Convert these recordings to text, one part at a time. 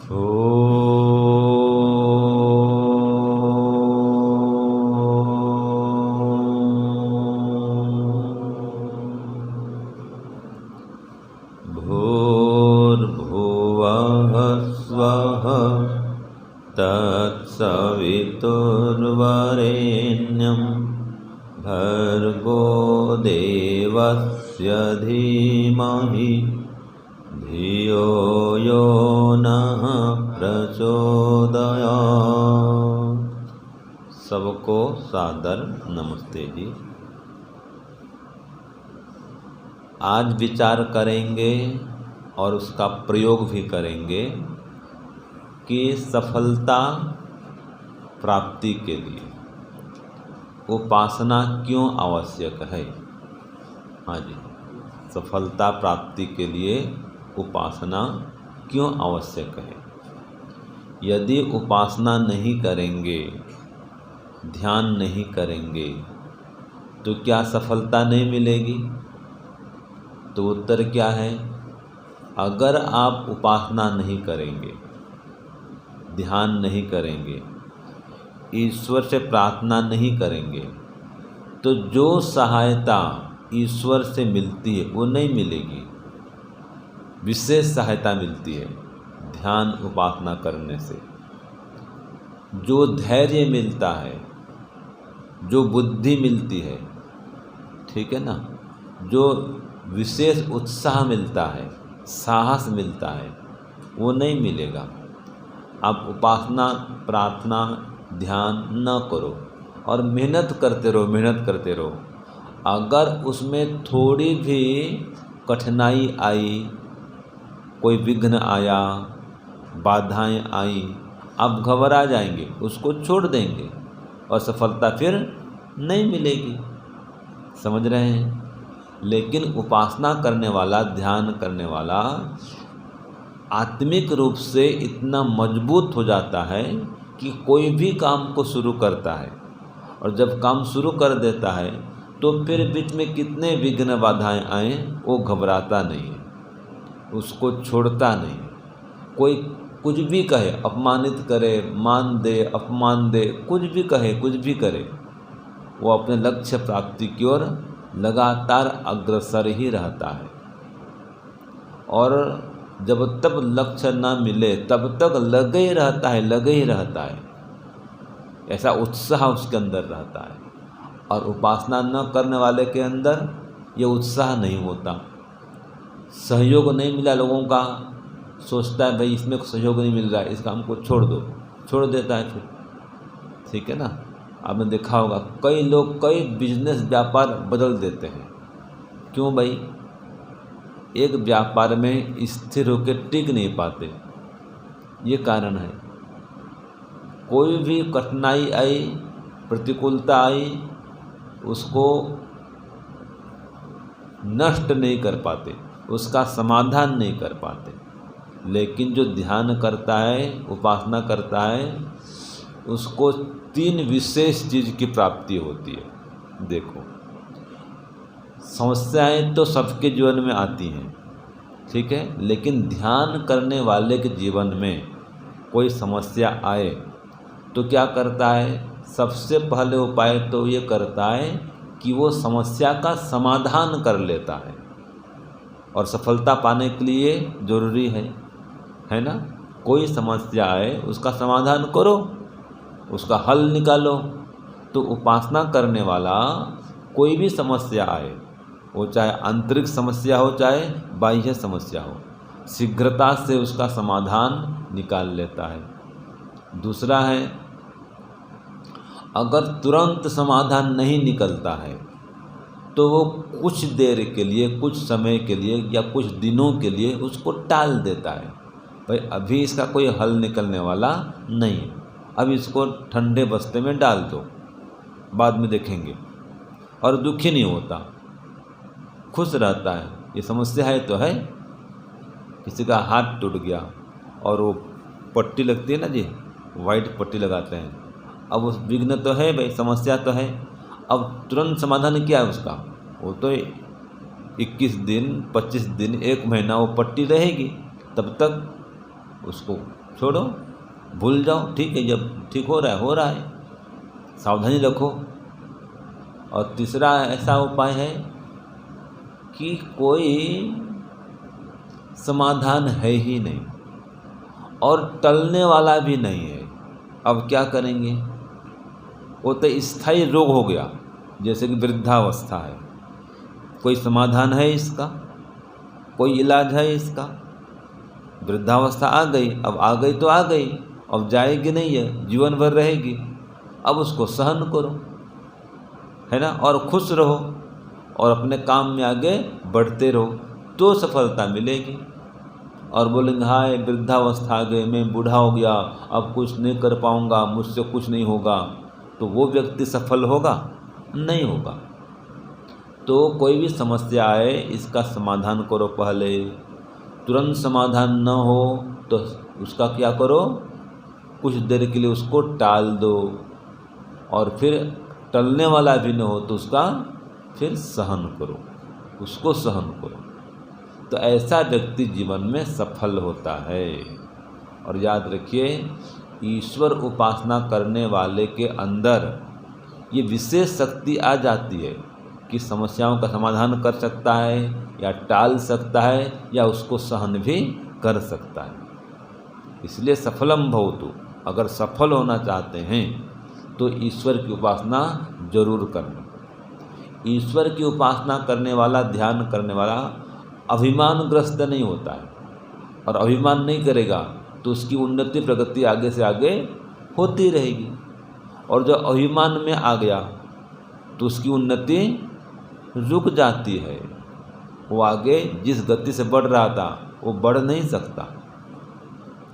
भूर्भुवः स्वः तत्सवितुर्वरेण्यं भर्गो देवस्य धीमहि धियो यो नः प्रचोदयात्। सबको सादर नमस्ते जी। आज विचार करेंगे और उसका प्रयोग भी करेंगे कि सफलता प्राप्ति के लिए उपासना क्यों आवश्यक है। हाँ जी, सफलता प्राप्ति के लिए उपासना क्यों आवश्यक है। यदि उपासना नहीं करेंगे, ध्यान नहीं करेंगे तो क्या सफलता नहीं मिलेगी? तो उत्तर क्या है? अगर आप उपासना नहीं करेंगे, ध्यान नहीं करेंगे, ईश्वर से प्रार्थना नहीं करेंगे तो जो सहायता ईश्वर से मिलती है वो नहीं मिलेगी। विशेष सहायता मिलती है ध्यान उपासना करने से। जो धैर्य मिलता है, जो बुद्धि मिलती है, ठीक है ना, जो विशेष उत्साह मिलता है, साहस मिलता है, वो नहीं मिलेगा। आप उपासना प्रार्थना ध्यान न करो और मेहनत करते रहो। अगर उसमें थोड़ी भी कठिनाई आई, कोई विघ्न आया, बाधाएं आई, आप घबरा जाएंगे, उसको छोड़ देंगे और सफलता फिर नहीं मिलेगी। समझ रहे हैं? लेकिन उपासना करने वाला, ध्यान करने वाला आत्मिक रूप से इतना मजबूत हो जाता है कि कोई भी काम को शुरू करता है और जब काम शुरू कर देता है तो फिर बीच में कितने विघ्न बाधाएं आए वो घबराता नहीं है, उसको छोड़ता नहीं। कोई कुछ भी कहे, अपमानित करे, मान दे, अपमान दे, कुछ भी कहे, कुछ भी करे, वो अपने लक्ष्य प्राप्ति की ओर लगातार अग्रसर ही रहता है। और जब तक लक्ष्य न मिले तब तक लगे ही रहता है। ऐसा उत्साह उसके अंदर रहता है। और उपासना न करने वाले के अंदर ये उत्साह नहीं होता। सहयोग नहीं मिला लोगों का, सोचता है भाई इसमें सहयोग नहीं मिल रहा है, इस काम को छोड़ दो, छोड़ देता है फिर। ठीक है ना? आपने देखा होगा कई लोग कई बिजनेस व्यापार बदल देते हैं। क्यों भाई? एक व्यापार में स्थिर होकर टिक नहीं पाते, ये कारण है। कोई भी कठिनाई आई, प्रतिकूलता आई, उसको नष्ट नहीं कर पाते, उसका समाधान नहीं कर पाते। लेकिन जो ध्यान करता है, उपासना करता है, उसको 3 विशेष चीज़ की प्राप्ति होती है। देखो, समस्याएं तो सबके जीवन में आती हैं, ठीक है, लेकिन ध्यान करने वाले के जीवन में कोई समस्या आए तो क्या करता है? सबसे पहले उपाय तो ये करता है कि वो समस्या का समाधान कर लेता है। और सफलता पाने के लिए ज़रूरी है ना? कोई समस्या आए उसका समाधान करो, उसका हल निकालो। तो उपासना करने वाला कोई भी समस्या आए, वो चाहे आंतरिक समस्या हो चाहे बाह्य समस्या हो, शीघ्रता से उसका समाधान निकाल लेता है। दूसरा है, अगर तुरंत समाधान नहीं निकलता है तो वो कुछ देर के लिए, कुछ समय के लिए या कुछ दिनों के लिए उसको टाल देता है। भाई अभी इसका कोई हल निकलने वाला नहीं, अब इसको ठंडे बस्ते में डाल दो, बाद में देखेंगे। और दुखी नहीं होता, खुश रहता है। ये समस्या है तो है। किसी का हाथ टूट गया और वो पट्टी लगती है ना जी, वाइट पट्टी लगाते हैं। अब उस विघ्न तो है भाई, समस्या तो है, अब तुरंत समाधान क्या है उसका? वो तो 21 दिन, 25 दिन, 1 महीना वो पट्टी रहेगी, तब तक उसको छोड़ो, भूल जाओ, ठीक है, जब ठीक हो रहा है, सावधानी रखो। और तीसरा ऐसा उपाय है कि कोई समाधान है ही नहीं और टलने वाला भी नहीं है। अब क्या करेंगे? वो तो स्थायी रोग हो गया, जैसे कि वृद्धावस्था है। कोई समाधान है इसका? कोई इलाज है इसका? वृद्धावस्था आ गई, अब आ गई तो आ गई, अब जाएगी नहीं है, जीवन भर रहेगी। अब उसको सहन करो, है ना, और खुश रहो और अपने काम में आगे बढ़ते रहो, तो सफलता मिलेगी। और बोलेंगे हाय वृद्धावस्था आ गई, मैं बूढ़ा हो गया, अब कुछ नहीं कर पाऊँगा, मुझसे कुछ नहीं होगा, तो वो व्यक्ति सफल होगा? नहीं होगा। तो कोई भी समस्या आए, इसका समाधान करो पहले। तुरंत समाधान न हो तो उसका क्या करो? कुछ देर के लिए उसको टाल दो, और फिर टलने वाला भी न हो तो उसका फिर सहन करो, उसको सहन करो। तो ऐसा व्यक्ति जीवन में सफल होता है। और याद रखिए, ईश्वर उपासना करने वाले के अंदर ये विशेष शक्ति आ जाती है कि समस्याओं का समाधान कर सकता है, या टाल सकता है, या उसको सहन भी कर सकता है। इसलिए सफलम भवतु, अगर सफल होना चाहते हैं तो ईश्वर की उपासना जरूर करना। ईश्वर की उपासना करने वाला, ध्यान करने वाला अभिमानग्रस्त नहीं होता है, और अभिमान नहीं करेगा तो उसकी उन्नति प्रगति आगे से आगे होती रहेगी। और जो अभिमान में आ गया तो उसकी उन्नति रुक जाती है, वो आगे जिस गति से बढ़ रहा था वो बढ़ नहीं सकता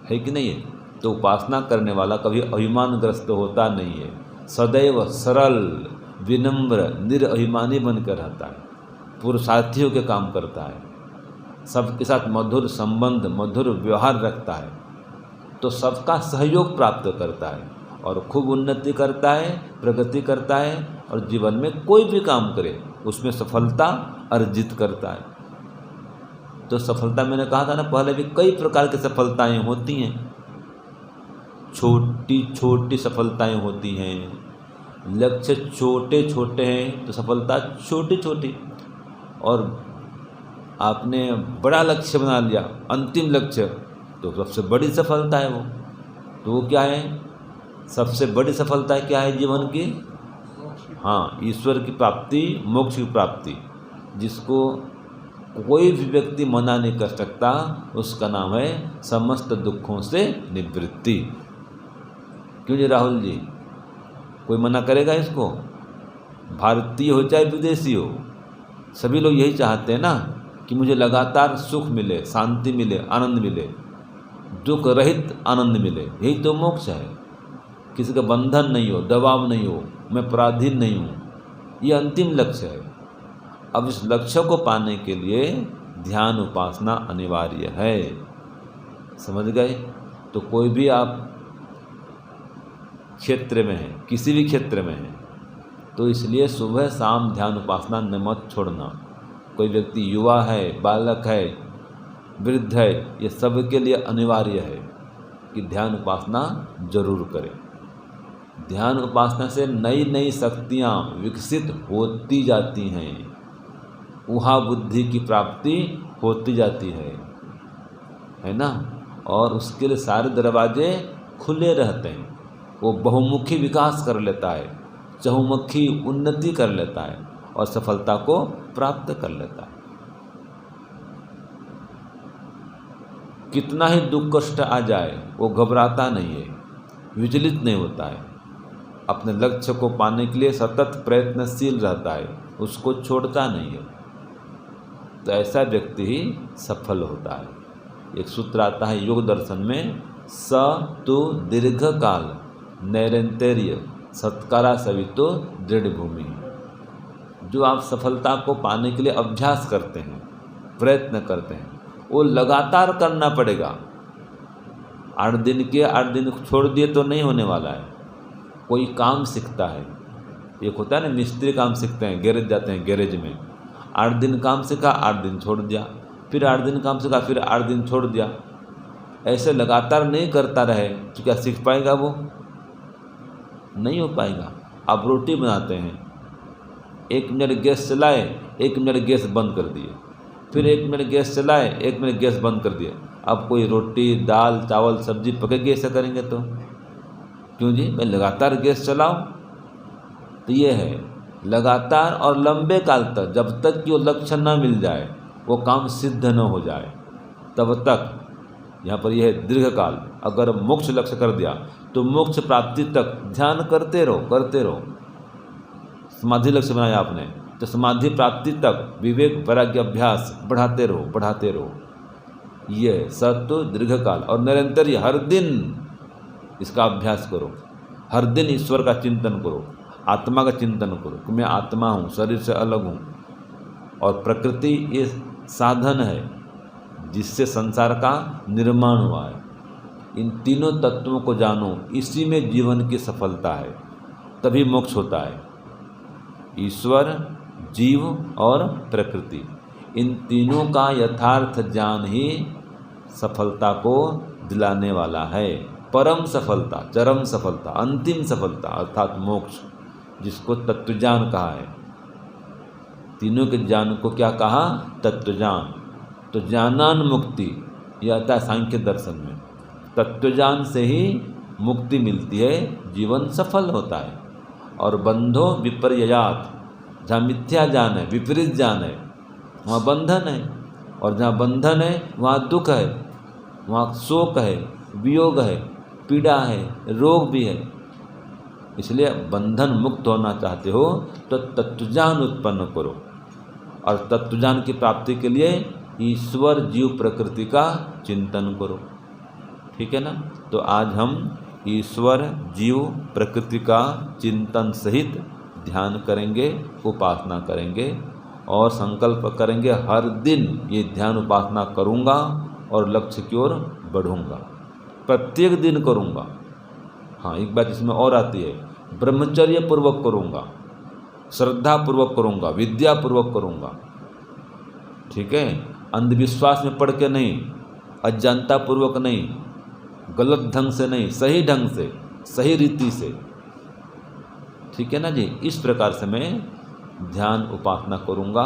है कि नहीं है। तो उपासना करने वाला कभी अभिमानग्रस्त होता नहीं है, सदैव सरल, विनम्र, निरअभिमानी बनकर रहता है, पुरुषार्थियों के काम करता है, सबके साथ मधुर संबंध, मधुर व्यवहार रखता है, तो सबका सहयोग प्राप्त करता है और खूब उन्नति करता है, प्रगति करता है, और जीवन में कोई भी काम करे उसमें सफलता अर्जित करता है। तो सफलता, मैंने कहा था ना पहले भी, कई प्रकार की सफलताएं होती हैं। छोटी छोटी सफलताएं होती हैं, लक्ष्य छोटे छोटे हैं तो सफलता छोटी छोटी, और आपने बड़ा लक्ष्य बना लिया, अंतिम लक्ष्य, तो सबसे बड़ी सफलता है वो। तो वो क्या है? सबसे बड़ी सफलता क्या है जीवन की? हाँ, ईश्वर की प्राप्ति, मोक्ष की प्राप्ति, जिसको कोई भी व्यक्ति मना नहीं कर सकता, उसका नाम है समस्त दुखों से निवृत्ति। क्यों जी राहुल जी, कोई मना करेगा इसको? भारतीय हो चाहे विदेशी हो, सभी लोग यही चाहते हैं ना कि मुझे लगातार सुख मिले, शांति मिले, आनंद मिले, दुख रहित आनंद मिले। यही तो मोक्ष है। किसी का बंधन नहीं हो, दबाव नहीं हो, मैं पराधीन नहीं हूँ, ये अंतिम लक्ष्य है। अब इस लक्ष्य को पाने के लिए ध्यान उपासना अनिवार्य है। समझ गए? तो कोई भी आप क्षेत्र में है, किसी भी क्षेत्र में है, तो इसलिए सुबह शाम ध्यान उपासना न मत छोड़ना। कोई व्यक्ति युवा है, बालक है, वृद्ध है, ये सब के लिए अनिवार्य है कि ध्यान उपासना जरूर करें। ध्यान उपासना से नई नई शक्तियाँ विकसित होती जाती हैं, ऊहा बुद्धि की प्राप्ति होती जाती है ना, और उसके लिए सारे दरवाजे खुले रहते हैं। वो बहुमुखी विकास कर लेता है, चहुमुखी उन्नति कर लेता है, और सफलता को प्राप्त कर लेता है। कितना ही दुख कष्ट आ जाए वो घबराता नहीं है, विचलित नहीं होता है, अपने लक्ष्य को पाने के लिए सतत प्रयत्नशील रहता है, उसको छोड़ता नहीं है। तो ऐसा व्यक्ति ही सफल होता है। एक सूत्र आता है योग दर्शन में, स तु दीर्घ काल नैरंतर्य सत्कारा सवितो दृढ़ भूमि। जो आप सफलता को पाने के लिए अभ्यास करते हैं, प्रयत्न करते हैं, वो लगातार करना पड़ेगा। 8 दिन छोड़ दिए तो नहीं होने वाला है। कोई काम सीखता है, एक होता है ना मिस्त्री काम सीखते हैं, गैरेज जाते हैं, गैरेज में 8 दिन काम सीखा, 8 दिन छोड़ दिया, फिर 8 दिन काम सीखा, फिर 8 दिन छोड़ दिया। ऐसे लगातार नहीं करता रहे तो क्या सीख पाएगा वो? नहीं हो पाएगा। आप रोटी बनाते हैं, 1 मिनट गैस चलाए, 1 मिनट गैस बंद कर दिए, फिर 1 मिनट गैस चलाए, 1 मिनट गैस बंद कर दिए। अब कोई रोटी, दाल, चावल, सब्जी पकेगी ऐसा करेंगे तो? क्यों जी? मैं लगातार गैस चलाऊं। तो ये है, लगातार और लंबे काल तक, जब तक कि वो लक्ष्य न मिल जाए, वो काम सिद्ध न हो जाए, तब तक, यहाँ पर यह है दीर्घ काल, अगर मोक्ष लक्ष्य कर दिया तो मोक्ष प्राप्ति तक ध्यान करते रहो, करते रहो। समाधि लक्ष्य बनाया आपने तो समाधि प्राप्ति तक विवेक वैराग्य अभ्यास बढ़ाते रहो, बढ़ाते रहो। ये सत्व दीर्घकाल और निरंतर, ये हर दिन इसका अभ्यास करो, हर दिन ईश्वर का चिंतन करो, आत्मा का चिंतन करो कि मैं आत्मा हूँ, शरीर से अलग हूँ, और प्रकृति ये साधन है जिससे संसार का निर्माण हुआ है। इन तीनों तत्वों को जानो, इसी में जीवन की सफलता है, तभी मोक्ष होता है। ईश्वर, जीव और प्रकृति, इन तीनों का यथार्थ ज्ञान ही सफलता को दिलाने वाला है। परम सफलता, चरम सफलता, अंतिम सफलता अर्थात मोक्ष, जिसको तत्वज्ञान कहा है। तीनों के ज्ञान को क्या कहा? तत्वज्ञान। तो ज्ञानान मुक्ति, यह आता है सांख्य दर्शन में। तत्वज्ञान से ही मुक्ति मिलती है, जीवन सफल होता है। और बंधो विपर्ययात, जहाँ मिथ्या ज्ञान है, विपरीत ज्ञान है, वहाँ बंधन है, और जहाँ बंधन है वहाँ दुख है, वहाँ शोक है, वियोग है, पीड़ा है, रोग भी है। इसलिए बंधन मुक्त होना चाहते हो तो तत्वज्ञान उत्पन्न करो, और तत्वज्ञान की प्राप्ति के लिए ईश्वर, जीव, प्रकृति का चिंतन करो। ठीक है ना? तो आज हम ईश्वर, जीव, प्रकृति का चिंतन सहित ध्यान करेंगे, उपासना करेंगे, और संकल्प करेंगे हर दिन ये ध्यान उपासना करूँगा और लक्ष्य की ओर बढ़ूँगा, प्रत्येक दिन करूँगा। हाँ, एक बात इसमें और आती है, ब्रह्मचर्य पूर्वक करूँगा, श्रद्धा पूर्वक करूँगा, विद्या पूर्वक करूँगा। ठीक है? अंधविश्वास में पढ़ के नहीं, अज्ञानता पूर्वक नहीं, गलत ढंग से नहीं, सही ढंग से, सही रीति से। ठीक है ना जी? इस प्रकार से मैं ध्यान उपासना करूँगा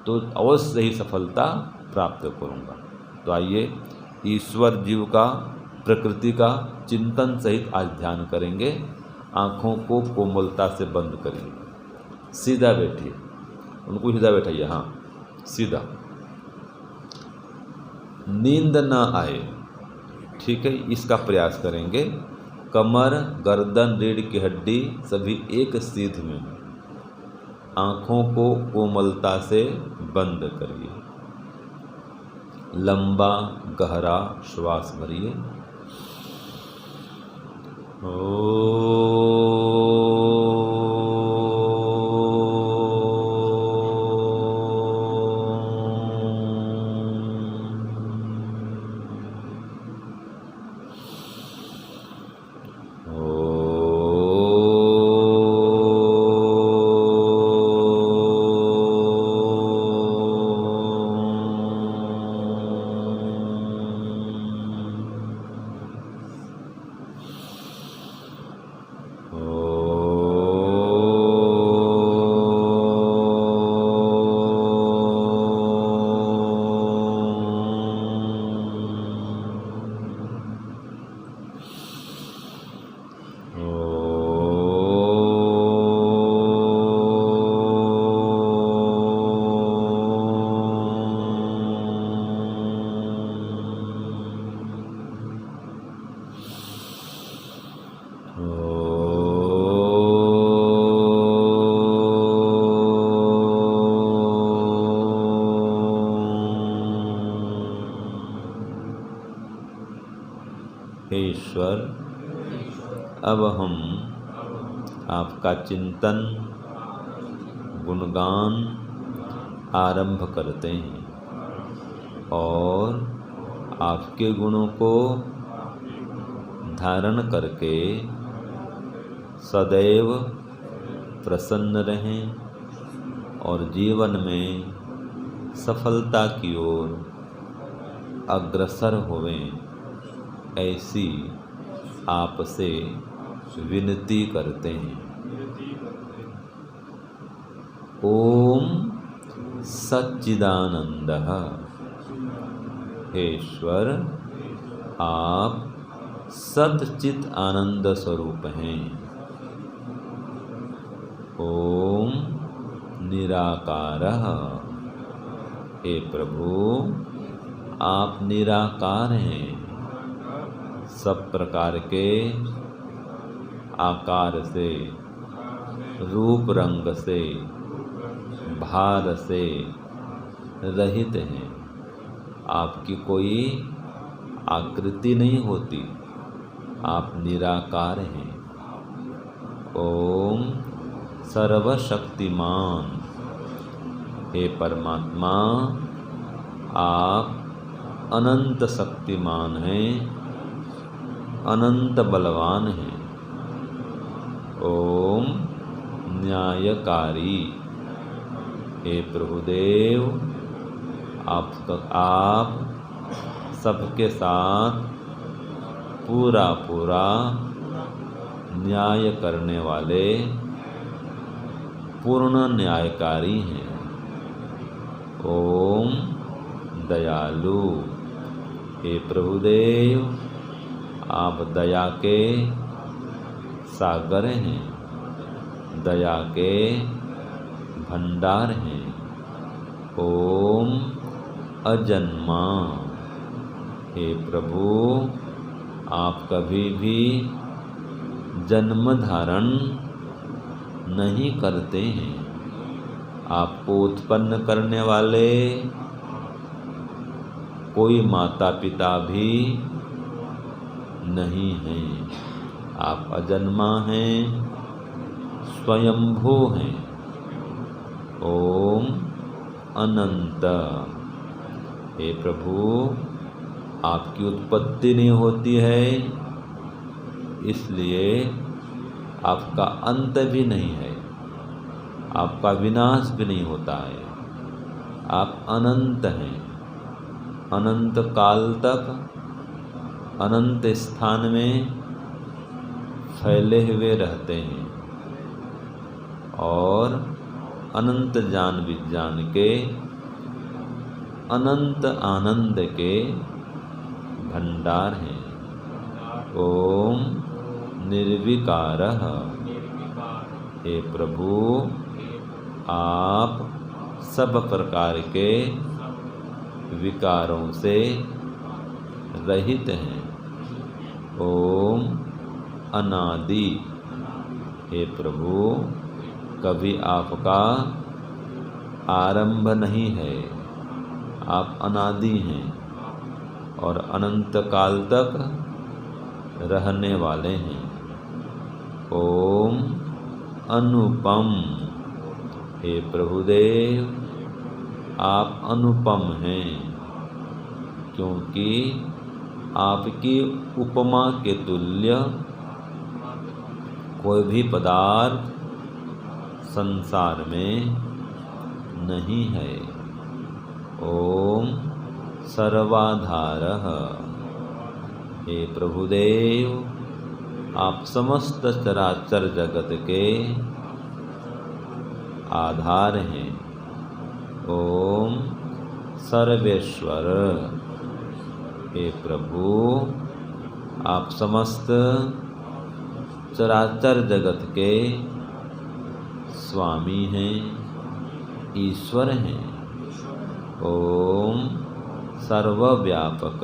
तो अवश्य ही सफलता प्राप्त करूँगा। तो आइए ईश्वर, जीव का, प्रकृति का चिंतन सहित आज ध्यान करेंगे। आँखों को कोमलता से बंद करिए, सीधा बैठिए, उनको सीधा बैठाइए। हाँ, सीधा, नींद न आए। ठीक है? इसका प्रयास करेंगे। कमर, गर्दन, रीढ़ की हड्डी सभी एक सीध में। आँखों को कोमलता से बंद करिए, लंबा गहरा श्वास भरिए। हे ईश्वर, अब हम आपका चिंतन, गुणगान आरंभ करते हैं और आपके गुणों को धारण करके सदैव प्रसन्न रहें और जीवन में सफलता की ओर अग्रसर होवें। ऐसी आपसे विनती करते हैं। ओम सच्चिदानंदः। हे ईश्वर, आप सच्चित आनंद स्वरूप हैं। ओम निराकारः। हे प्रभु, आप निराकार हैं। सब प्रकार के आकार से, रूप रंग से, भार से रहित हैं। आपकी कोई आकृति नहीं होती, आप निराकार हैं। ओम सर्वशक्तिमान। हे परमात्मा, आप अनंत शक्तिमान हैं, अनंत बलवान हैं। ओम न्यायकारी। हे प्रभुदेव, आप सबके साथ पूरा न्याय करने वाले पूर्ण न्यायकारी हैं। ओम दयालु। हे प्रभुदेव, आप दया के सागर हैं, दया के भंडार हैं। ओम अजन्मा। हे प्रभु, आप कभी भी जन्म धारण नहीं करते हैं। आपको उत्पन्न करने वाले कोई माता पिता भी नहीं हैं। आप अजन्मा हैं, स्वयंभू हैं। ओम अनंत। हे प्रभु, आपकी उत्पत्ति नहीं होती है, इसलिए आपका अंत भी नहीं है, आपका विनाश भी नहीं होता है। आप अनंत हैं, अनंत काल तक अनंत स्थान में फैले हुए रहते हैं और अनंत ज्ञान विज्ञान के, अनंत आनंद के भंडार हैं। ओम निर्विकारः। हे प्रभु, आप सब प्रकार के विकारों से रहित हैं। ओम अनादि। हे प्रभु, कभी आपका आरंभ नहीं है, आप अनादि हैं और अनंत काल तक रहने वाले हैं। ओम अनुपम। हे प्रभुदेव, आप अनुपम हैं, क्योंकि आपकी उपमा के तुल्य कोई भी पदार्थ संसार में नहीं है। ओम सर्वाधारः। हे प्रभुदेव, आप समस्त चराचर जगत के आधार हैं। ओम सर्वेश्वर। हे प्रभु, आप समस्त चराचर जगत के स्वामी हैं, ईश्वर हैं। ओम सर्वव्यापक।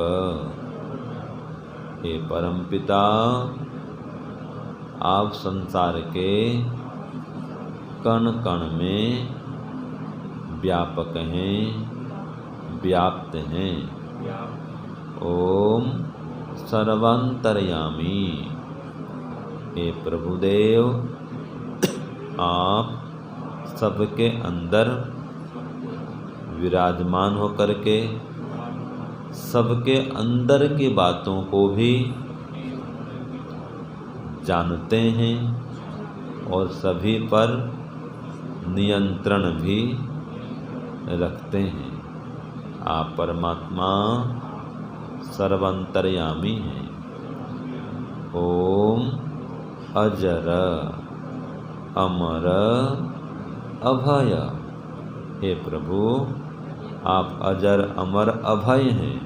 हे परमपिता, आप संसार के कण कण में व्यापक हैं, व्याप्त हैं। ओम सर्वांतर्यामी। हे प्रभुदेव, आप सबके अंदर विराजमान होकर के सबके अंदर की बातों को भी जानते हैं और सभी पर नियंत्रण भी रखते हैं। आप परमात्मा सर्वांतर्यामी हैं। ओम अजर अमर अभय। हे प्रभु, आप अजर अमर अभय हैं,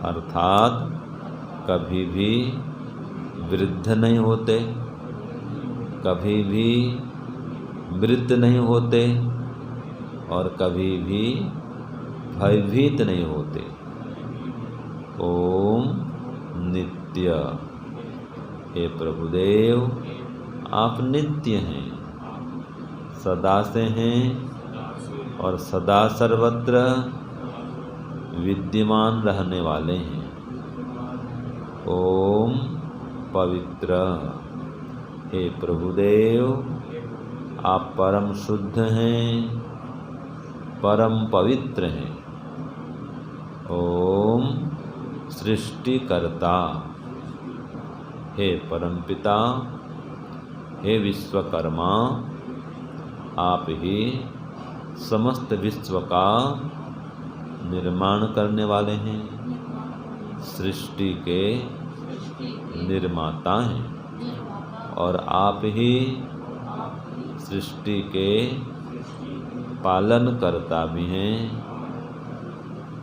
अर्थात कभी भी वृद्ध नहीं होते, कभी भी मृत नहीं होते और कभी भी भयभीत नहीं होते। ओम नित्य। हे प्रभुदेव, आप नित्य हैं, सदा से हैं और सदा सर्वत्र विद्यमान रहने वाले हैं। ओम पवित्र। हे प्रभुदेव, आप परम शुद्ध हैं, परम पवित्र हैं। ओम सृष्टिकर्ता। हे परमपिता, हे विश्वकर्मा, आप ही समस्त विश्व का निर्माण करने वाले हैं, सृष्टि के निर्माता हैं और आप ही सृष्टि के पालनकर्ता भी हैं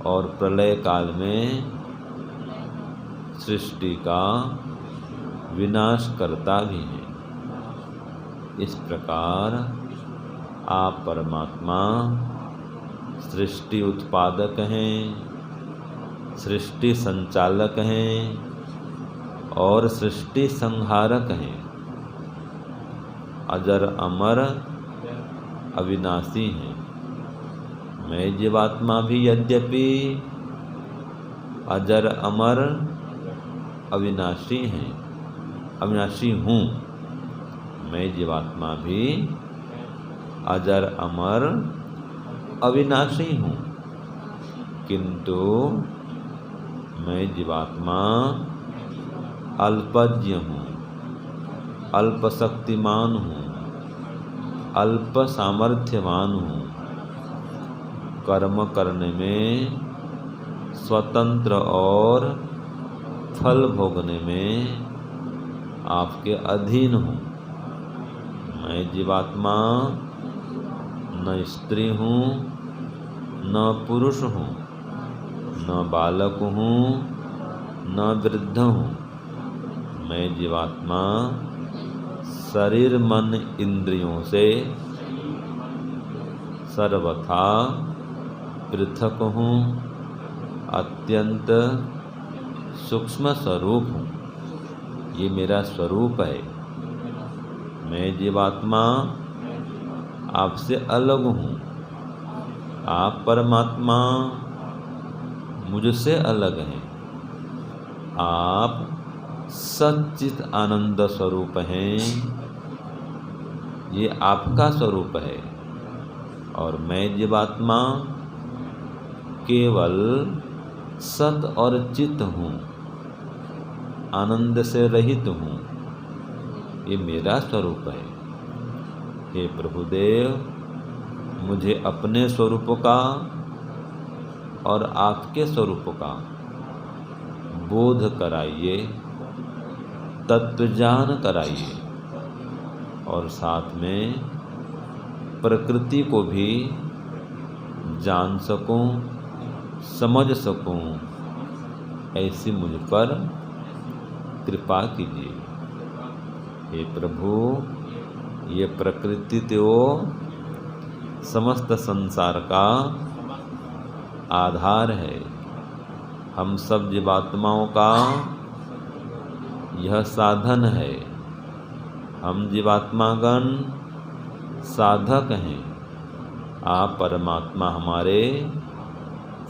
और प्रलय काल में सृष्टि का विनाश करता भी है। इस प्रकार आप परमात्मा सृष्टि उत्पादक हैं, सृष्टि संचालक हैं और सृष्टि संहारक हैं। अजर अमर अविनाशी हैं। मैं जीवात्मा भी यद्यपि अजर अमर अविनाशी हैं, अविनाशी हूँ, मैं जीवात्मा भी अजर अमर अविनाशी हूँ, किंतु मैं जीवात्मा अल्पज्ञ हूँ, अल्पशक्तिमान हूँ, अल्प सामर्थ्यवान हूँ, कर्म करने में स्वतंत्र और फल भोगने में आपके अधीन हूँ। मैं जीवात्मा न स्त्री हूँ, न पुरुष हूँ, न बालक हूँ, न वृद्ध हूँ। मैं जीवात्मा शरीर मन इंद्रियों से सर्वथा पृथक हूँ, अत्यंत सूक्ष्म स्वरूप हूँ। ये मेरा स्वरूप है। मैं जीवात्मा आपसे अलग हूँ, आप परमात्मा मुझसे अलग हैं। आप सच्चित आनंद स्वरूप हैं, ये आपका स्वरूप है और मैं जीवात्मा केवल सत और चित हूँ, आनंद से रहित हूँ। ये मेरा स्वरूप है। हे प्रभुदेव, मुझे अपने स्वरूप का और आपके स्वरूप का बोध कराइए, तत्वज्ञान कराइए और साथ में प्रकृति को भी जान सकूं, समझ सकूं, ऐसी मुझ पर कृपा कीजिए। हे प्रभु, ये प्रकृति तो समस्त संसार का आधार है। हम सब जीवात्माओं का यह साधन है। हम जीवात्मागण साधक हैं। आप परमात्मा हमारे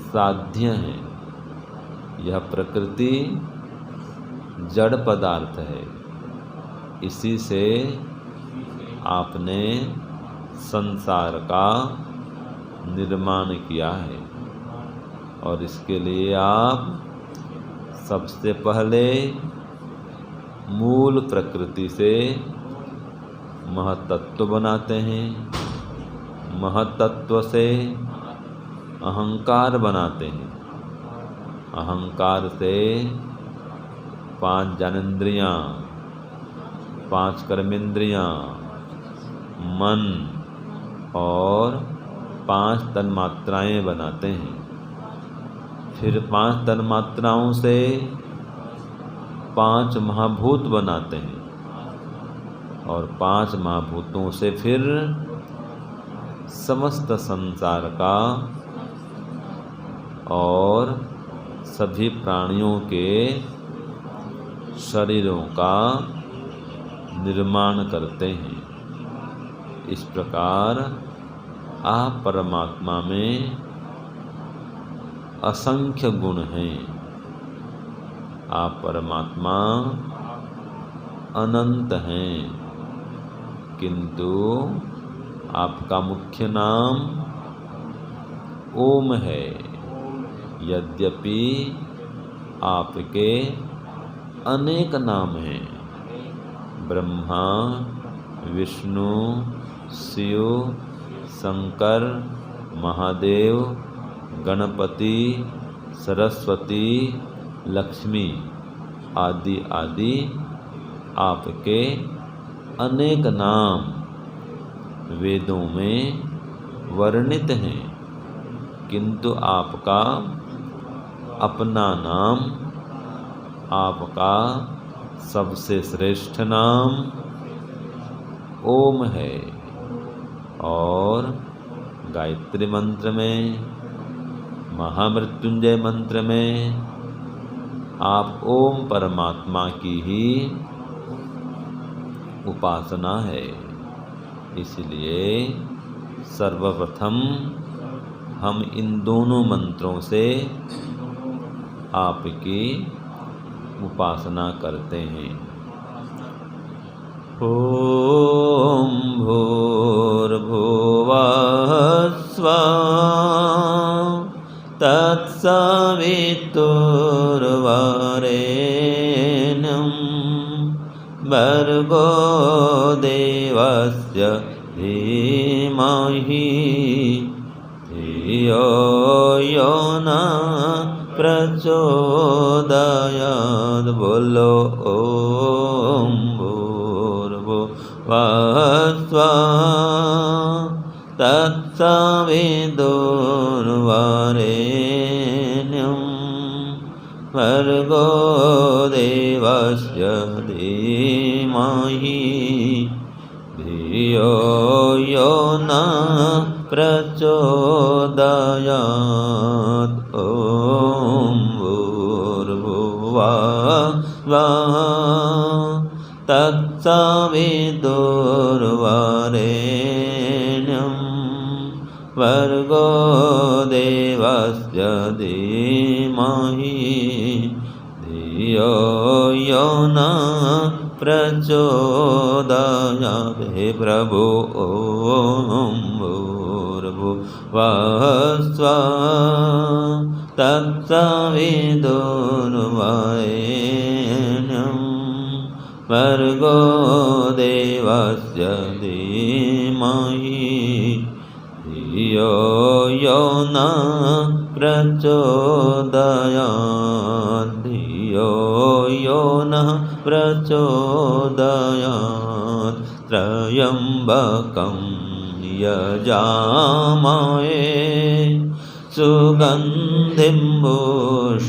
साध्य हैं। यह प्रकृति जड़ पदार्थ है। इसी से आपने संसार का निर्माण किया है और इसके लिए आप सबसे पहले मूल प्रकृति से महतत्व बनाते हैं, महतत्व से अहंकार बनाते हैं, अहंकार से 5 ज्ञानेंद्रियाँ, 5 कर्मेंद्रियाँ, मन और 5 तन्मात्राएँ बनाते हैं। फिर 5 तन्मात्राओं से 5 महाभूत बनाते हैं और 5 महाभूतों से फिर समस्त संसार का और सभी प्राणियों के शरीरों का निर्माण करते हैं। इस प्रकार आप परमात्मा में असंख्य गुण हैं। आप परमात्मा अनंत हैं, किंतु आपका मुख्य नाम ओम है। यद्यपि आपके अनेक नाम हैं, ब्रह्मा, विष्णु, शिव, शंकर, महादेव, गणपति, सरस्वती, लक्ष्मी आदि आदि आपके अनेक नाम वेदों में वर्णित हैं, किंतु आपका अपना नाम, आपका सबसे श्रेष्ठ नाम ओम है। और गायत्री मंत्र में, महामृत्युंजय मंत्र में आप ओम परमात्मा की ही उपासना है। इसलिए सर्वप्रथम हम इन दोनों मंत्रों से आपकी उपासना करते हैं। ओम भूर्भुवः स्वः तत्सवितुर्वरेण्यं भर्गो देवस्य धीमहि धियो यो न प्रचोदयात्। बोलो ओम भूर्भुवः स्वः तत्सवितुर्वरेण्यं भर्गो देवस्य धीमहि धियो यो न प्रचोदयात्। ओम भूर्भुवः स्वः तत्सवितुर्वरेण्यं भर्गो देवस्य धीमहि धियो यो न प्रचोदयात्। हे प्रभु ओम भूर्भुवः स्वः तत्सवितुर्वरेण्यं भर्गो देवस्य धीमहि धियो यो न प्रचोदयात्। धियो यो न प्रचोदयात्। त्र्यम्बकं यजामहे सुगन्धिं पुष्टिवर्धनम्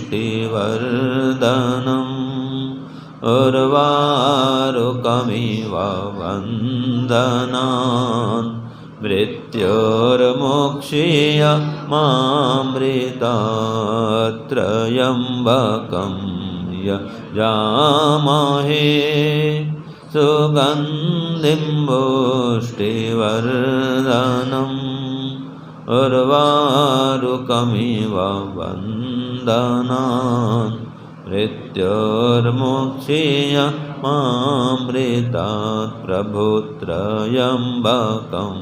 उर्वारुकमिव बन्धनान् मृत्योर्मोक्षीय मामृतात्। त्र्यम्बकं यजामहे सुगन्धिं पुष्टिवर्धनम् उर्वारुकमिव बन्धनान् मृत्योर्मोक्षीय मामृतात्। प्रभु त्र्यम्बकं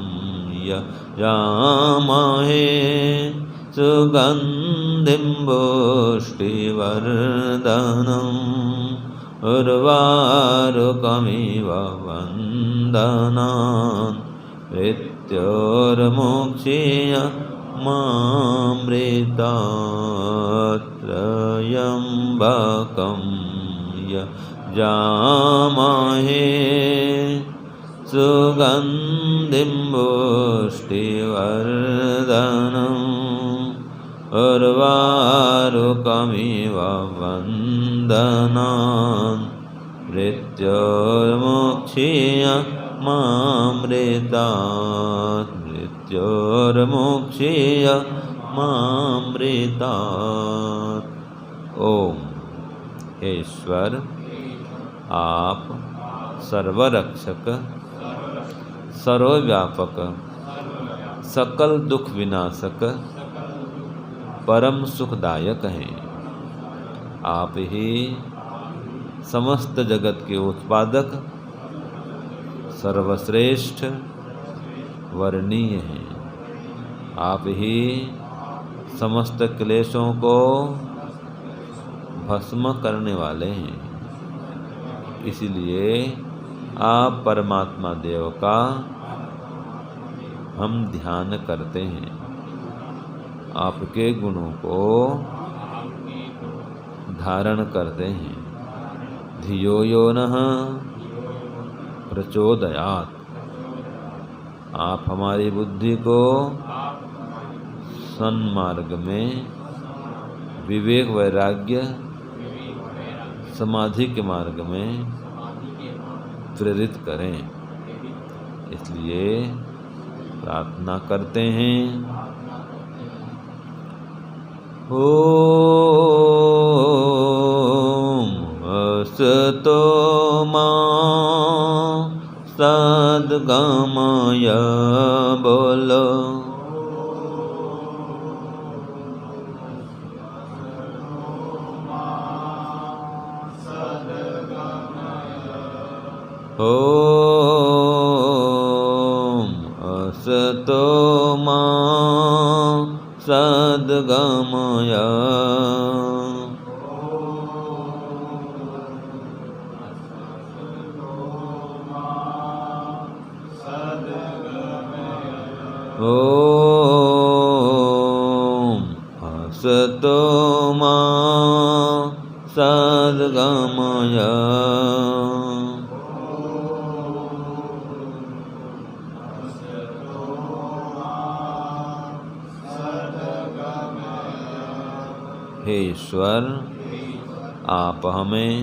यजामहे सुगन्धिं पुष्टिवर्धनम् उर्वारुकमिव बन्धनान् मृत्योर्मोक्षीय मामृतात्। त्र्यम्बकं यजामहे सुगन्धिं पुष्टिवर्धनम् उर्वारुकमिव वन्दनान् मृत्योर्मुक्षीयमामृतात् मृत्योर्मुक्षीयमामृतात्। ओम। हे ईश्वर, आप सर्वरक्षक, सर्वव्यापक, सकल दुख विनाशक, परम सुखदायक हैं। आप ही समस्त जगत के उत्पादक, सर्वश्रेष्ठ, वर्णीय हैं। आप ही समस्त क्लेशों को भस्म करने वाले हैं। इसलिए आप परमात्मा देव का हम ध्यान करते हैं। आपके गुणों को धारण करते हैं। धियो यो नः प्रचोदयात्। आप हमारी बुद्धि को सन्मार्ग में विवेक वैराग्य समाधि के मार्ग में प्रेरित करें। इसलिए प्रार्थना करते हैं। ओम असतो मा सद्गमय बोलो। ओम असतो मा सद्गमय। ओम असतो मा सद्गमय। हे ईश्वर, आप हमें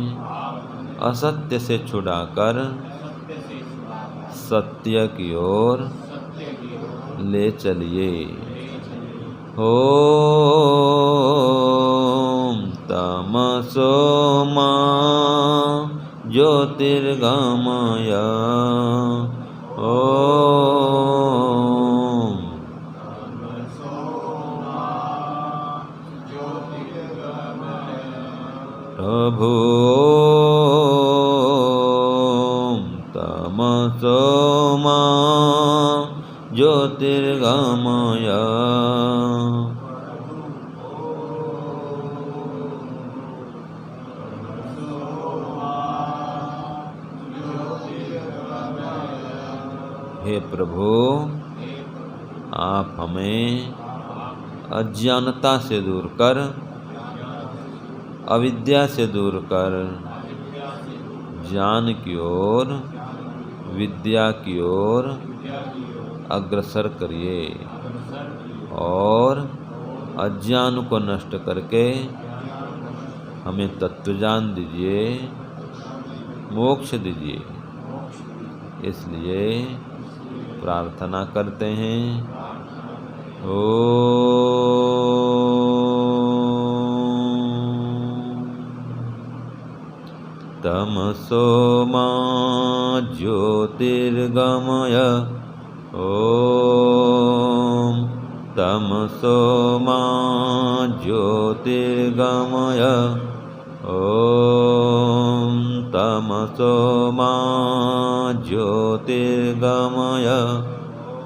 असत्य से छुड़ाकर सत्य की ओर ले चलिए। ओम तमसो मा ज्योतिर्गमय। ओम प्रभु तमसो मा ज्योतिर्गमय। हे प्रभु, आप हमें अज्ञानता से दूर कर, अविद्या से दूर कर ज्ञान की ओर, विद्या की ओर अग्रसर करिए और अज्ञान को नष्ट करके हमें तत्वज्ञान दीजिए, मोक्ष दीजिए। इसलिए प्रार्थना करते हैं। तमसो मा ज्योतिर्गमय। ओम तमसो मा ज्योतिर्गमय। ओम तमसो मा ज्योतिर्गमय।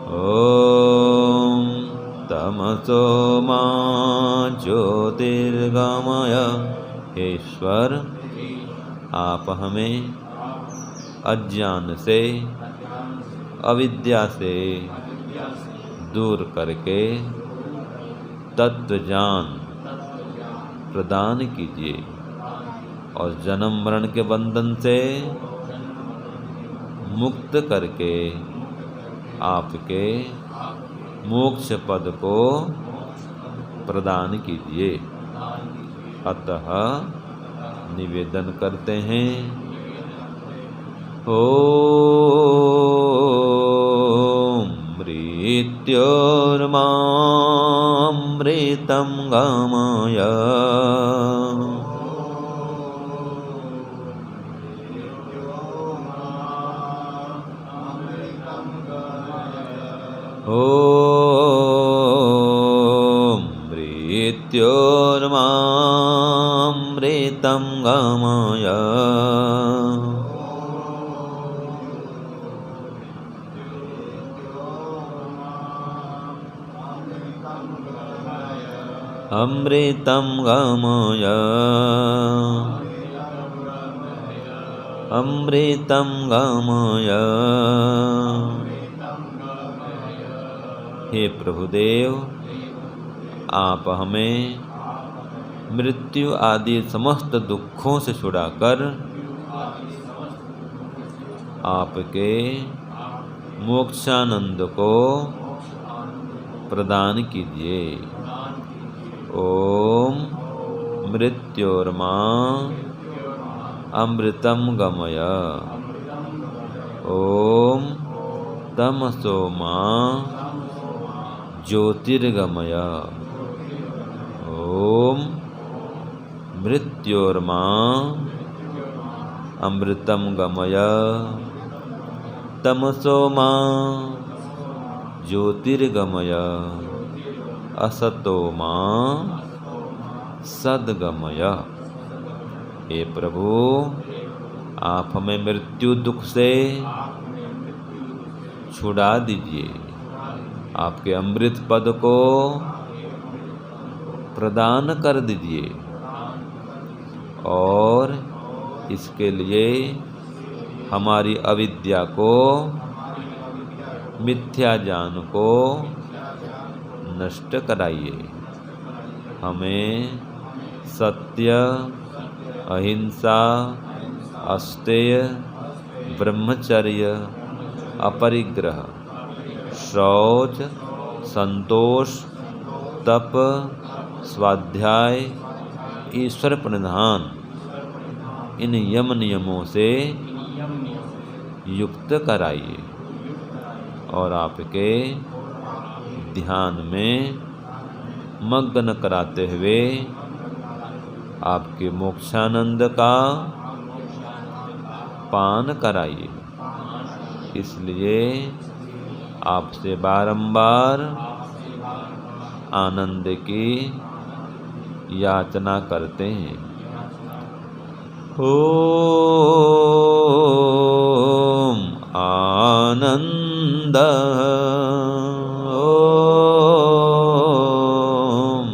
ओम तमसो मा ज्योतिर्गमय। हे ईश्वर, आप हमें अज्ञान से, अविद्या से दूर करके तत्व ज्ञान प्रदान कीजिए। और जन्म मरण के बंधन से मुक्त करके आपके मोक्ष पद को प्रदान कीजिए। अतः निवेदन करते हैं, ओम मृत्योर्मामृतं गमय। ओम मृत्योर्मामृतं गमय। अमृतं गमय। अमृतं गमय। हे प्रभुदेव, आप हमें मृत्यु आदि समस्त दुखों से छुड़ाकर आपके मोक्षानंद को प्रदान कीजिए। ओम मृत्योर्मा अमृतं गमय। ओम तमसो मा ज्योतिर्गमय। ओम मृत्योर्मा अमृतं गमय। तमसो मा ज्योतिर्गमय। असतो मा सद्गमय। हे प्रभु, आप हमें मृत्यु दुख से छुड़ा दीजिए। आपके अमृत पद को प्रदान कर दीजिए और इसके लिए हमारी अविद्या को, मिथ्या ज्ञान को नष्ट कराइए। हमें सत्य, अहिंसा, अस्तेय, ब्रह्मचर्य, अपरिग्रह, शौच, संतोष, तप, स्वाध्याय, ईश्वर प्रणिधान, इन यम नियमों से युक्त कराइए और आपके ध्यान में मग्न कराते हुए आपके मोक्षानंद का पान कराइए। इसलिए आपसे बारंबार आनंद की याचना करते हैं। ओम आनंद। ओम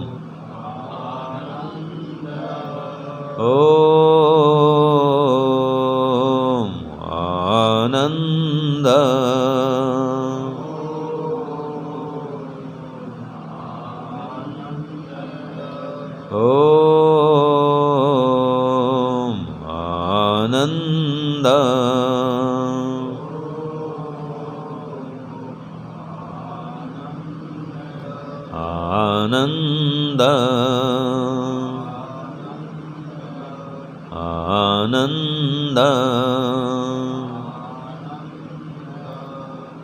ओम आनंद। ओम आनंद। आनंद। आनंद।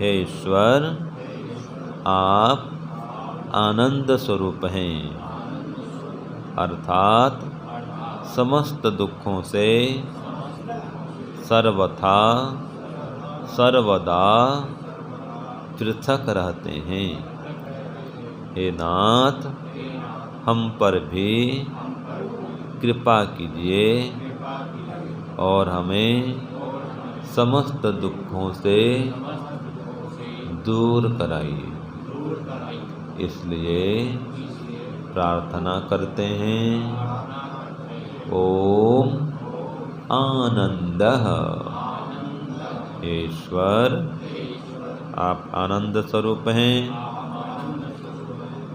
हे ईश्वर, आप आनंद स्वरूप हैं, अर्थात समस्त दुखों से सर्वथा सर्वदा पृथक रहते हैं। हे नाथ, हम पर भी कृपा कीजिए और हमें समस्त दुखों से दूर कराइए। इसलिए प्रार्थना करते हैं, ओम आनंदः। ईश्वर, आप आनंद स्वरूप हैं,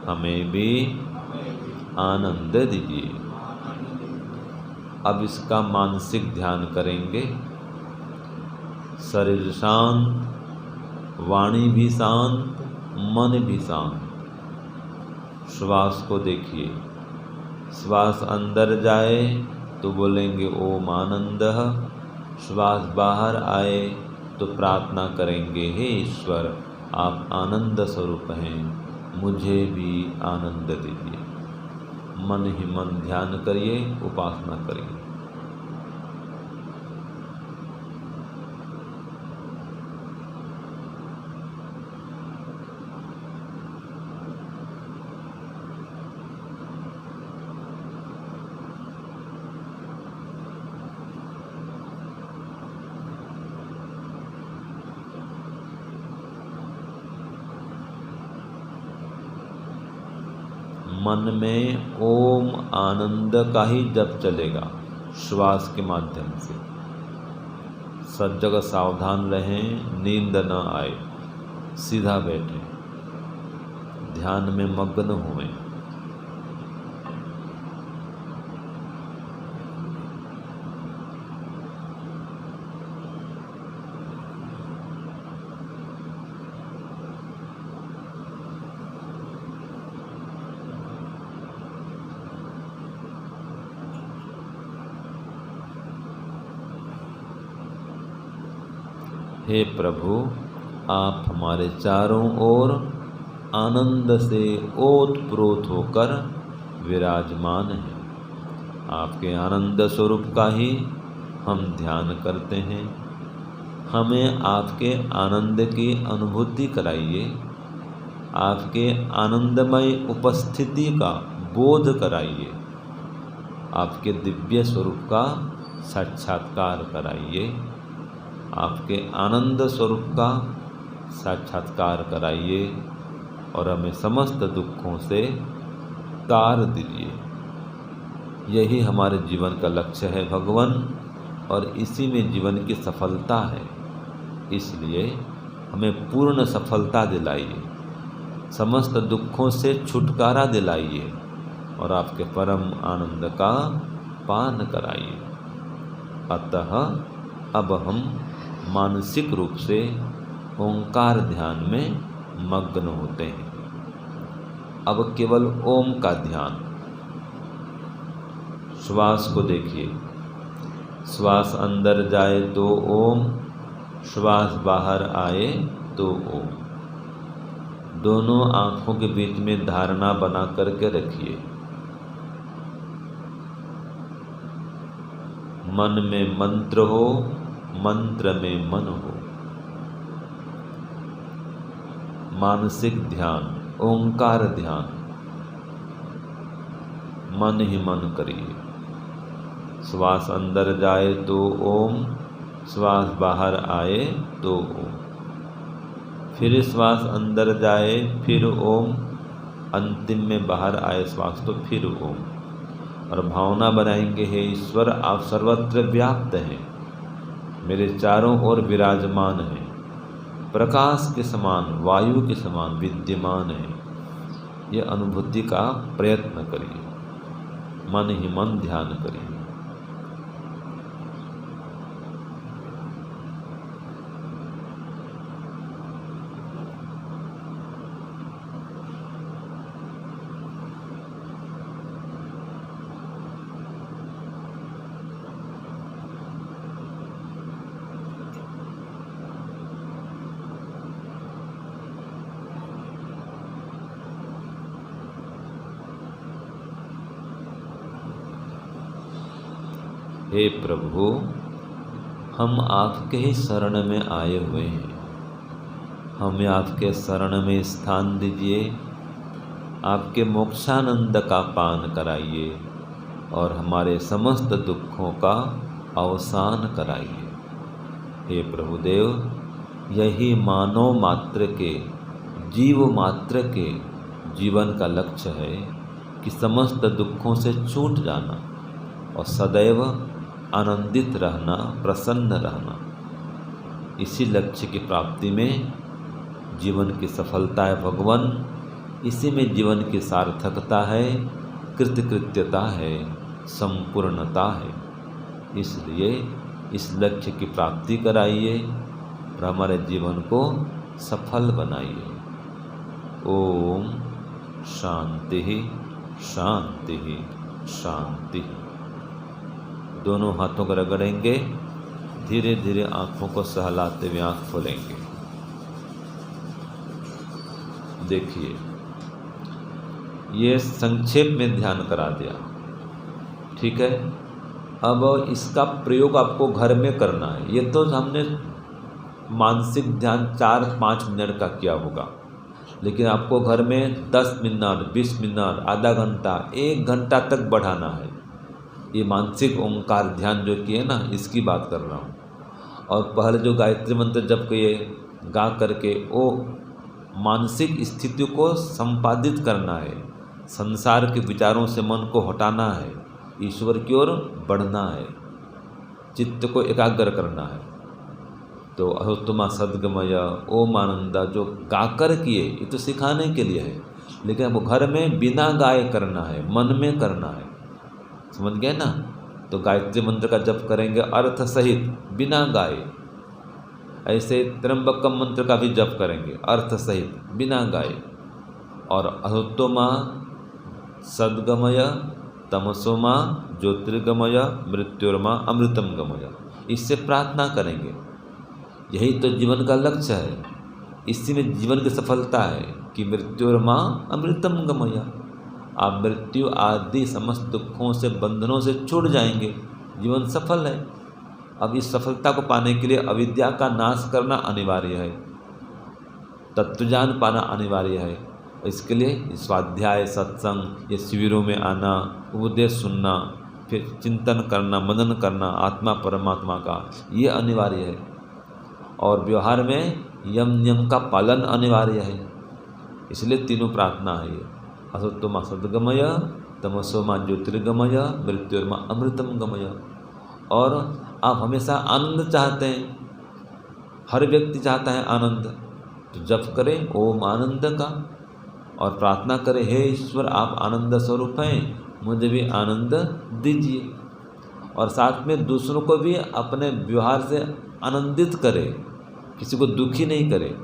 हमें भी आनंद दीजिए। अब इसका मानसिक ध्यान करेंगे। शरीर शांत, वाणी भी शांत, मन भी शांत। श्वास को देखिए, श्वास अंदर जाए तो बोलेंगे ओम आनंदः, श्वास बाहर आए तो प्रार्थना करेंगे हे ईश्वर आप आनंद स्वरूप हैं, मुझे भी आनंद दीजिए। मन ही मन ध्यान करिए, उपासना करिए। मन में ओम आनंद का ही जप चलेगा श्वास के माध्यम से। सब जगह सावधान रहें, नींद न आए, सीधा बैठें, ध्यान में मग्न हुए। हे प्रभु, आप हमारे चारों ओर आनंद से ओतप्रोत होकर विराजमान हैं। आपके आनंद स्वरूप का ही हम ध्यान करते हैं। हमें आपके आनंद की अनुभूति कराइए, आपके आनंदमय उपस्थिति का बोध कराइए, आपके दिव्य स्वरूप का साक्षात्कार कराइए, आपके आनंद स्वरूप का साक्षात्कार कराइए और हमें समस्त दुखों से तार दीजिए। यही हमारे जीवन का लक्ष्य है भगवान, और इसी में जीवन की सफलता है। इसलिए हमें पूर्ण सफलता दिलाइए, समस्त दुखों से छुटकारा दिलाइए और आपके परम आनंद का पान कराइए। अतः अब हम मानसिक रूप से ओंकार ध्यान में मग्न होते हैं। अब केवल ओम का ध्यान। श्वास को देखिए, श्वास अंदर जाए तो ओम, श्वास बाहर आए तो ओम। दोनों आंखों के बीच में धारणा बना करके रखिए। मन में मंत्र हो, मंत्र में मन हो। मानसिक ध्यान, ओंकार ध्यान, मन ही मन करिए। श्वास अंदर जाए तो ओम, श्वास बाहर आए तो ओम। फिर श्वास अंदर जाए फिर ओम, अंतिम में बाहर आए श्वास तो फिर ओम। और भावना बनाएंगे, हे ईश्वर आप सर्वत्र व्याप्त हैं, मेरे चारों ओर विराजमान हैं, प्रकाश के समान, वायु के समान विद्यमान हैं। ये अनुभूति का प्रयत्न करिए, मन ही मन ध्यान करिए। हे प्रभु, हम आपके ही शरण में आए हुए हैं, हमें आपके शरण में स्थान दीजिए, आपके मोक्षानंद का पान कराइए और हमारे समस्त दुखों का अवसान कराइए। हे प्रभुदेव, यही मानव मात्र के, जीव मात्र के जीवन का लक्ष्य है कि समस्त दुखों से छूट जाना और सदैव आनंदित रहना, प्रसन्न रहना। इसी लक्ष्य की प्राप्ति में जीवन की सफलता है भगवान, इसी में जीवन की सार्थकता है, कृतकृत्यता है, संपूर्णता है। इसलिए इस लक्ष्य की प्राप्ति कराइए और हमारे जीवन को सफल बनाइए। ओम शांति शांति शांति। दोनों हाथों को रगड़ेंगे, धीरे धीरे आँखों को सहलाते हुए आँख खोलेंगे। देखिए, ये संक्षेप में ध्यान करा दिया, ठीक है। अब इसका प्रयोग आपको घर में करना है। ये तो हमने मानसिक ध्यान 4-5 मिनट का किया होगा, लेकिन आपको घर में 10 मिनट, 20 मिनट, आधा घंटा, 1 घंटा तक बढ़ाना है। ये मानसिक ओंकार ध्यान जो किए ना, इसकी बात कर रहा हूँ। और पहले जो गायत्री मंत्र जप किए, गा करके वो मानसिक स्थिति को संपादित करना है, संसार के विचारों से मन को हटाना है, ईश्वर की ओर बढ़ना है, चित्त को एकाग्र करना है। तो अहोत्तमा सद्गमय ओम आनंदा जो गाकर किए, ये तो सिखाने के लिए है, लेकिन वो घर में बिना गाए करना है, मन में करना है। समझ गए ना? तो गायत्री मंत्र का जप करेंगे अर्थ सहित, बिना गाए। ऐसे त्र्यंबकम मंत्र का भी जप करेंगे अर्थ सहित, बिना गाए। और अहोत्तमा सद्गमय तमसोमा ज्योतिर्गमय मृत्युर्मा अमृतम गमय, इससे प्रार्थना करेंगे। यही तो जीवन का लक्ष्य है, इसी में जीवन की सफलता है कि मृत्युर्मा अमृतम गमय। आप मृत्यु आदि समस्त दुखों से, बंधनों से छूट जाएंगे, जीवन सफल है। अब इस सफलता को पाने के लिए अविद्या का नाश करना अनिवार्य है, तत्वज्ञान पाना अनिवार्य है। इसके लिए स्वाध्याय, सत्संग, ये शिविरों में आना, उपदेश सुनना, फिर चिंतन करना, मनन करना आत्मा परमात्मा का, ये अनिवार्य है। और व्यवहार में यम नियम का पालन अनिवार्य है। इसलिए तीनों प्रार्थना है ये, असतोमा सद्गमय तमसोमा ज्योतिर्गमय मृत्युर्मा अमृतम गमय। और आप हमेशा आनंद चाहते हैं, हर व्यक्ति चाहता है आनंद, तो जप करें ओम आनंद का और प्रार्थना करें, हे ईश्वर आप आनंद स्वरूप हैं, मुझे भी आनंद दीजिए। और साथ में दूसरों को भी अपने व्यवहार से आनंदित करें, किसी को दुखी नहीं करे,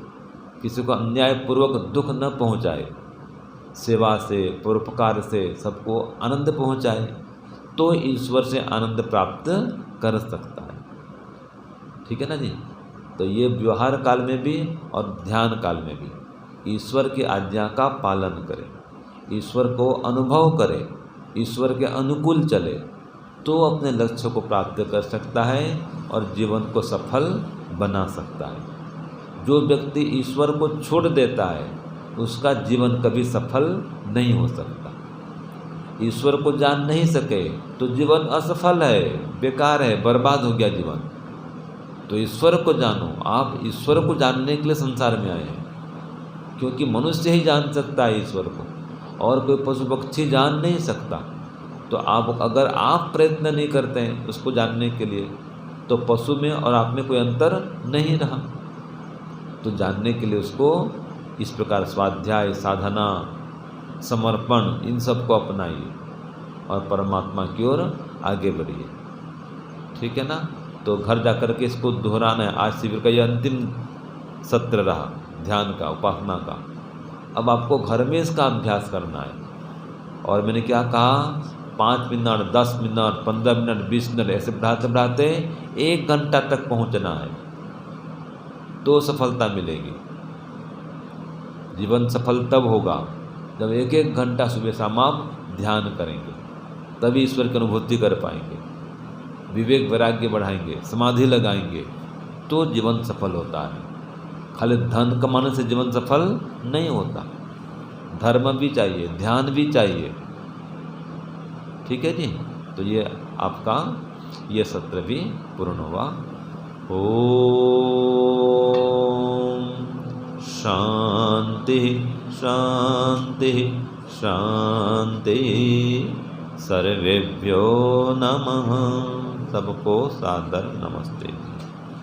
किसी को अन्यायपूर्वक दुख न पहुंचाए, सेवा से, परोपकार से सबको आनंद पहुंचाए, तो ईश्वर से आनंद प्राप्त कर सकता है। ठीक है ना जी? तो ये व्यवहार काल में भी और ध्यान काल में भी ईश्वर की आज्ञा का पालन करें, ईश्वर को अनुभव करें, ईश्वर के अनुकूल चले, तो अपने लक्ष्य को प्राप्त कर सकता है और जीवन को सफल बना सकता है। जो व्यक्ति ईश्वर को छोड़ देता है उसका जीवन कभी सफल नहीं हो सकता। ईश्वर को जान नहीं सके तो जीवन असफल है, बेकार है, बर्बाद हो गया जीवन। तो ईश्वर को जानो। आप ईश्वर को जानने के लिए संसार में आए हैं, क्योंकि मनुष्य ही जान सकता है ईश्वर को, और कोई पशु पक्षी जान नहीं सकता। तो आप अगर आप प्रयत्न नहीं करते हैं उसको जानने के लिए, तो पशु में और आप में कोई अंतर नहीं रहा। तो जानने के लिए उसको इस प्रकार स्वाध्याय, साधना, समर्पण, इन सब को अपनाइए और परमात्मा की ओर आगे बढ़िए। ठीक है ना? तो घर जाकर के इसको दोहराना है। आज शिविर का ये अंतिम सत्र रहा ध्यान का, उपासना का। अब आपको घर में इसका अभ्यास करना है। और मैंने क्या कहा, 5 मिनट, 10 मिनट, 15 मिनट, 20 मिनट ऐसे बढ़ाते बढ़ाते 1 घंटा तक पहुंचना है, तो सफलता मिलेगी। जीवन सफल तब होगा जब 1-1 घंटा सुबह शाम आप ध्यान करेंगे, तभी ईश्वर की अनुभूति कर पाएंगे, विवेक वैराग्य बढ़ाएंगे, समाधि लगाएंगे, तो जीवन सफल होता है। खाली धन कमाने से जीवन सफल नहीं होता, धर्म भी चाहिए, ध्यान भी चाहिए। ठीक है जी? तो ये आपका ये सत्र भी पूर्ण हुआ। ओम शांति शांति शांति। सर्वेभ्यो नमः। सबको सादर नमस्ते।